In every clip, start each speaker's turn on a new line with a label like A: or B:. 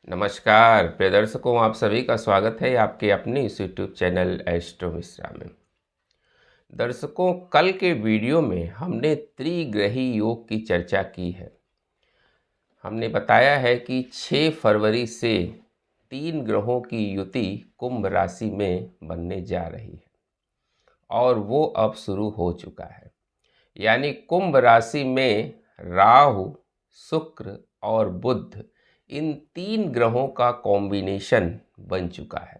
A: नमस्कार प्रिय दर्शकों, आप सभी का स्वागत है आपके अपने इस यूट्यूब चैनल एस्ट्रो मिश्रा में। दर्शकों, कल के वीडियो में हमने त्रिग्रही योग की चर्चा की है। हमने बताया है कि 6 फरवरी से 3 ग्रहों की युति कुंभ राशि में बनने जा रही है और वो अब शुरू हो चुका है। यानी कुंभ राशि में राहु, शुक्र और बुध, इन 3 ग्रहों का कॉम्बिनेशन बन चुका है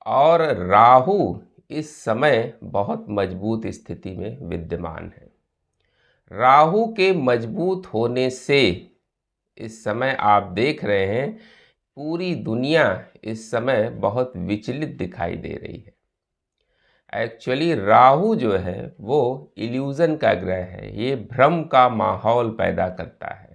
A: और राहु इस समय बहुत मजबूत स्थिति में विद्यमान है। राहु के मजबूत होने से इस समय आप देख रहे हैं पूरी दुनिया इस समय बहुत विचलित दिखाई दे रही है। एक्चुअली राहु जो है वो इल्यूज़न का ग्रह है, ये भ्रम का माहौल पैदा करता है।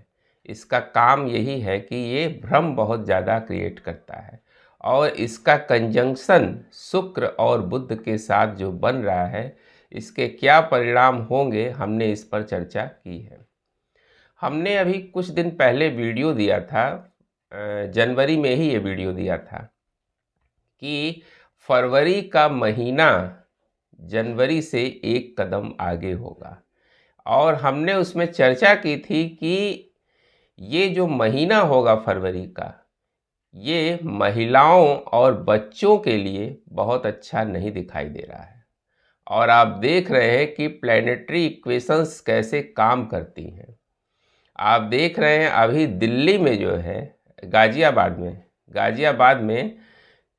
A: इसका काम यही है कि ये भ्रम बहुत ज़्यादा क्रिएट करता है और इसका कंजंक्शन शुक्र और बुध के साथ जो बन रहा है, इसके क्या परिणाम होंगे हमने इस पर चर्चा की है। हमने अभी कुछ दिन पहले वीडियो दिया था, जनवरी में ही ये वीडियो दिया था कि फरवरी का महीना जनवरी से एक कदम आगे होगा और हमने उसमें चर्चा की थी कि ये जो महीना होगा फरवरी का, ये महिलाओं और बच्चों के लिए बहुत अच्छा नहीं दिखाई दे रहा है। और आप देख रहे हैं कि प्लैनेटरी इक्वेशंस कैसे काम करती हैं। आप देख रहे हैं अभी दिल्ली में जो है, गाजियाबाद में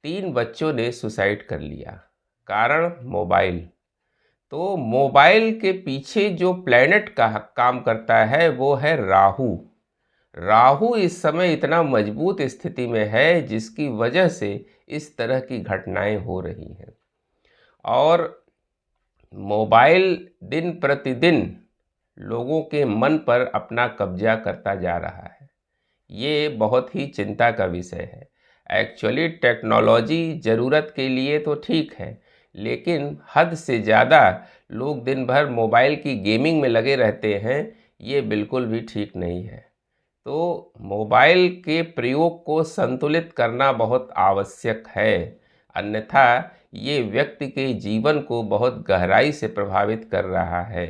A: 3 बच्चों ने सुसाइड कर लिया। कारण मोबाइल। तो मोबाइल के पीछे जो प्लैनेट का काम करता है वो है राहु। राहु इस समय इतना मजबूत स्थिति में है जिसकी वजह से इस तरह की घटनाएं हो रही हैं और मोबाइल दिन प्रतिदिन लोगों के मन पर अपना कब्जा करता जा रहा है। ये बहुत ही चिंता का विषय है। एक्चुअली टेक्नोलॉजी ज़रूरत के लिए तो ठीक है, लेकिन हद से ज़्यादा लोग दिन भर मोबाइल की गेमिंग में लगे रहते हैं, ये बिल्कुल भी ठीक नहीं है। तो मोबाइल के प्रयोग को संतुलित करना बहुत आवश्यक है, अन्यथा ये व्यक्ति के जीवन को बहुत गहराई से प्रभावित कर रहा है।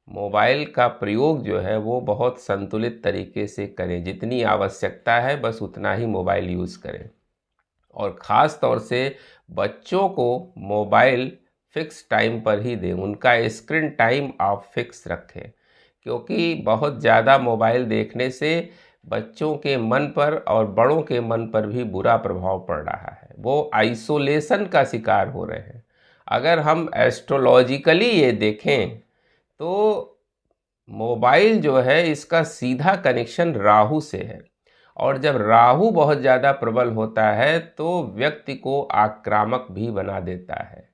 A: मोबाइल का प्रयोग जो है वो बहुत संतुलित तरीके से करें, जितनी आवश्यकता है बस उतना ही मोबाइल यूज़ करें और ख़ास तौर से बच्चों को मोबाइल फ़िक्स टाइम पर ही दें, उनका स्क्रीन टाइम आप फिक्स रखें, क्योंकि बहुत ज़्यादा मोबाइल देखने से बच्चों के मन पर और बड़ों के मन पर भी बुरा प्रभाव पड़ रहा है। वो आइसोलेशन का शिकार हो रहे हैं। अगर हम एस्ट्रोलॉजिकली ये देखें तो मोबाइल जो है इसका सीधा कनेक्शन राहु से है और जब राहु बहुत ज़्यादा प्रबल होता है तो व्यक्ति को आक्रामक भी बना देता है।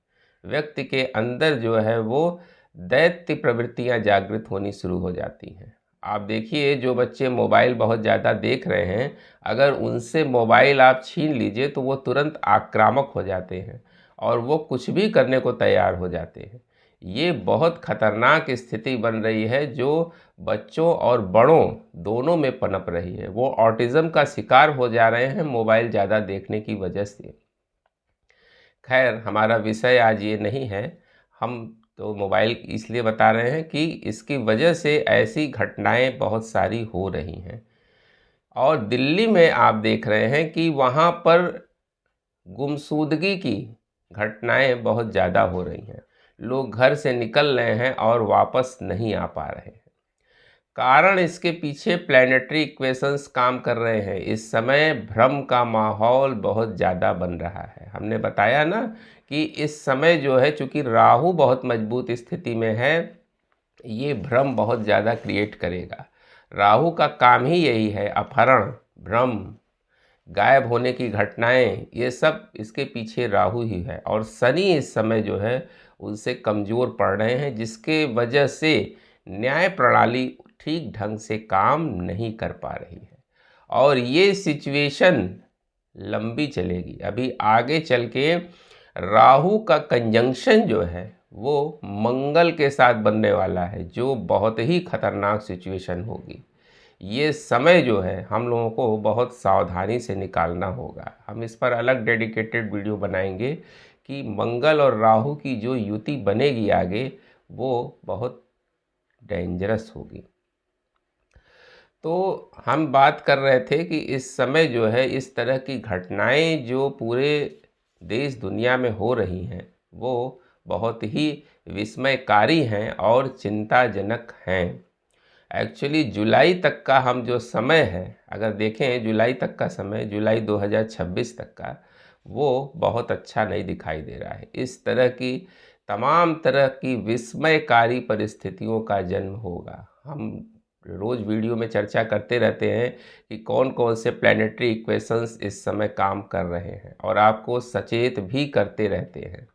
A: व्यक्ति के अंदर जो है वो दैत्य प्रवृत्तियां जागृत होनी शुरू हो जाती हैं। आप देखिए, जो बच्चे मोबाइल बहुत ज़्यादा देख रहे हैं, अगर उनसे मोबाइल आप छीन लीजिए तो वो तुरंत आक्रामक हो जाते हैं और वो कुछ भी करने को तैयार हो जाते हैं। ये बहुत खतरनाक स्थिति बन रही है जो बच्चों और बड़ों दोनों में पनप रही है। वो ऑटिज़म का शिकार हो जा रहे हैं मोबाइल ज़्यादा देखने की वजह से। खैर, हमारा विषय आज ये नहीं है। हम तो मोबाइल इसलिए बता रहे हैं कि इसकी वजह से ऐसी घटनाएं बहुत सारी हो रही हैं और दिल्ली में आप देख रहे हैं कि वहाँ पर गुमशुदगी की घटनाएं बहुत ज़्यादा हो रही हैं। लोग घर से निकल रहे हैं और वापस नहीं आ पा रहे हैं। कारण इसके पीछे प्लैनेटरी इक्वेशंस काम कर रहे हैं। इस समय भ्रम का माहौल बहुत ज़्यादा बन रहा है। हमने बताया ना कि इस समय जो है, चूँकि राहु बहुत मजबूत स्थिति में है, ये भ्रम बहुत ज़्यादा क्रिएट करेगा। राहु का काम ही यही है, अपहरण, भ्रम, गायब होने की घटनाएं, ये सब इसके पीछे राहु ही है। और शनि इस समय जो है उनसे कमज़ोर पड़ रहे हैं, जिसके वजह से न्याय प्रणाली ठीक ढंग से काम नहीं कर पा रही है और ये सिचुएशन लंबी चलेगी। अभी आगे चल के राहु का कंजंक्शन जो है वो मंगल के साथ बनने वाला है, जो बहुत ही खतरनाक सिचुएशन होगी। ये समय जो है हम लोगों को बहुत सावधानी से निकालना होगा। हम इस पर अलग डेडिकेटेड वीडियो बनाएंगे कि मंगल और राहु की जो युति बनेगी आगे वो बहुत डेंजरस होगी। तो हम बात कर रहे थे कि इस समय जो है इस तरह की घटनाएं जो पूरे देश दुनिया में हो रही हैं वो बहुत ही विस्मयकारी हैं और चिंताजनक हैं। एक्चुअली जुलाई तक का हम जो समय है, अगर देखें जुलाई तक का समय, जुलाई 2026 तक का, वो बहुत अच्छा नहीं दिखाई दे रहा है। इस तरह की तमाम तरह की विस्मयकारी परिस्थितियों का जन्म होगा। हम रोज़ वीडियो में चर्चा करते रहते हैं कि कौन कौन से प्लैनेटरी इक्वेशंस इस समय काम कर रहे हैं और आपको सचेत भी करते रहते हैं।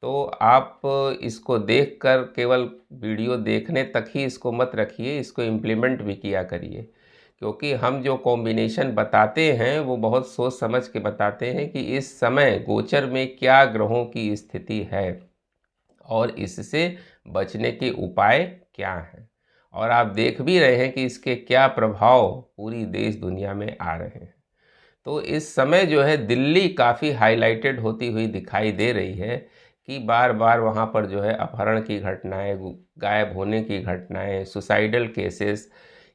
A: तो आप इसको देखकर केवल वीडियो देखने तक ही इसको मत रखिए, इसको इम्प्लीमेंट भी किया करिए, क्योंकि हम जो कॉम्बिनेशन बताते हैं वो बहुत सोच समझ के बताते हैं कि इस समय गोचर में क्या ग्रहों की स्थिति है और इससे बचने के उपाय क्या हैं। और आप देख भी रहे हैं कि इसके क्या प्रभाव पूरी देश दुनिया में आ रहे हैं। तो इस समय जो है दिल्ली काफ़ी हाईलाइटेड होती हुई दिखाई दे रही है कि बार बार वहाँ पर जो है अपहरण की घटनाएं, गायब होने की घटनाएं, सुसाइडल केसेस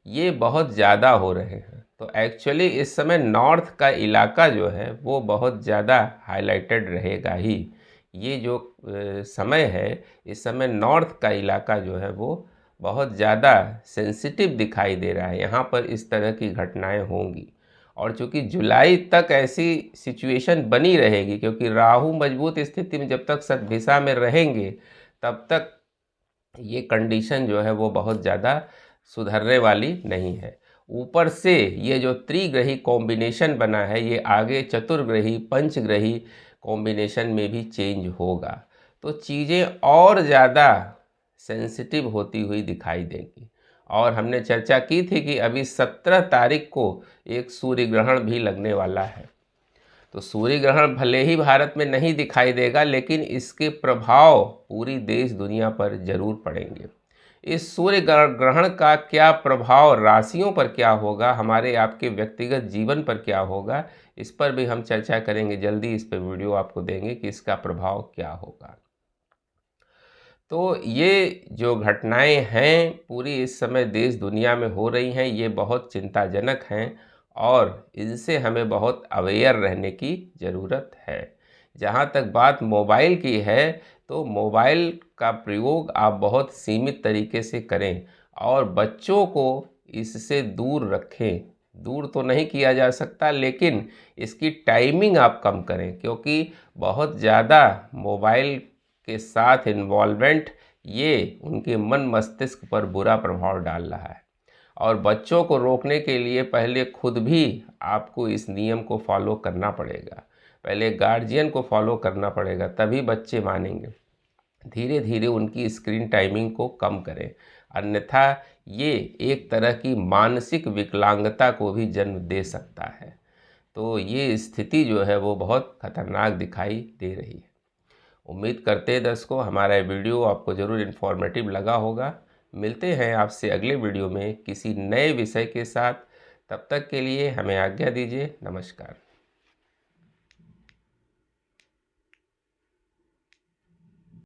A: ये बहुत ज़्यादा हो रहे हैं। तो एक्चुअली इस समय नॉर्थ का इलाका जो है वो बहुत ज़्यादा हाईलाइटेड रहेगा ही। ये जो समय है, इस समय नॉर्थ का इलाका जो है वो बहुत ज़्यादा सेंसिटिव दिखाई दे रहा है। यहाँ पर इस तरह की घटनाएं होंगी और चूँकि जुलाई तक ऐसी सिचुएशन बनी रहेगी, क्योंकि राहु मजबूत स्थिति में जब तक सद्दिशा में रहेंगे तब तक ये कंडीशन जो है वो बहुत ज़्यादा सुधरने वाली नहीं है। ऊपर से ये जो त्रिग्रही कॉम्बिनेशन बना है ये आगे चतुर्ग्रही पंचग्रही कॉम्बिनेशन में भी चेंज होगा, तो चीज़ें और ज़्यादा सेंसिटिव होती हुई दिखाई देंगी। और हमने चर्चा की थी कि अभी 17 तारीख को एक सूर्य ग्रहण भी लगने वाला है। तो सूर्य ग्रहण भले ही भारत में नहीं दिखाई देगा, लेकिन इसके प्रभाव पूरी देश दुनिया पर जरूर पड़ेंगे। इस सूर्य ग्रहण का क्या प्रभाव राशियों पर क्या होगा, हमारे आपके व्यक्तिगत जीवन पर क्या होगा, इस पर भी हम चर्चा करेंगे। जल्दी इस पर वीडियो आपको देंगे कि इसका प्रभाव क्या होगा। तो ये जो घटनाएं हैं पूरी इस समय देश दुनिया में हो रही हैं, ये बहुत चिंताजनक हैं और इनसे हमें बहुत अवेयर रहने की ज़रूरत है। जहाँ तक बात मोबाइल की है, तो मोबाइल का प्रयोग आप बहुत सीमित तरीके से करें और बच्चों को इससे दूर रखें। दूर तो नहीं किया जा सकता, लेकिन इसकी टाइमिंग आप कम करें, क्योंकि बहुत ज़्यादा मोबाइल के साथ इन्वॉल्वमेंट ये उनके मन मस्तिष्क पर बुरा प्रभाव डाल रहा है। और बच्चों को रोकने के लिए पहले खुद भी आपको इस नियम को फॉलो करना पड़ेगा, पहले गार्जियन को फॉलो करना पड़ेगा, तभी बच्चे मानेंगे। धीरे धीरे उनकी स्क्रीन टाइमिंग को कम करें, अन्यथा ये एक तरह की मानसिक विकलांगता को भी जन्म दे सकता है। तो ये स्थिति जो है वो बहुत खतरनाक दिखाई दे रही है। उम्मीद करते हैं दर्शकों हमारा वीडियो आपको ज़रूर इन्फॉर्मेटिव लगा होगा। मिलते हैं आपसे अगले वीडियो में किसी नए विषय के साथ। तब तक के लिए हमें आज्ञा दीजिए। नमस्कार।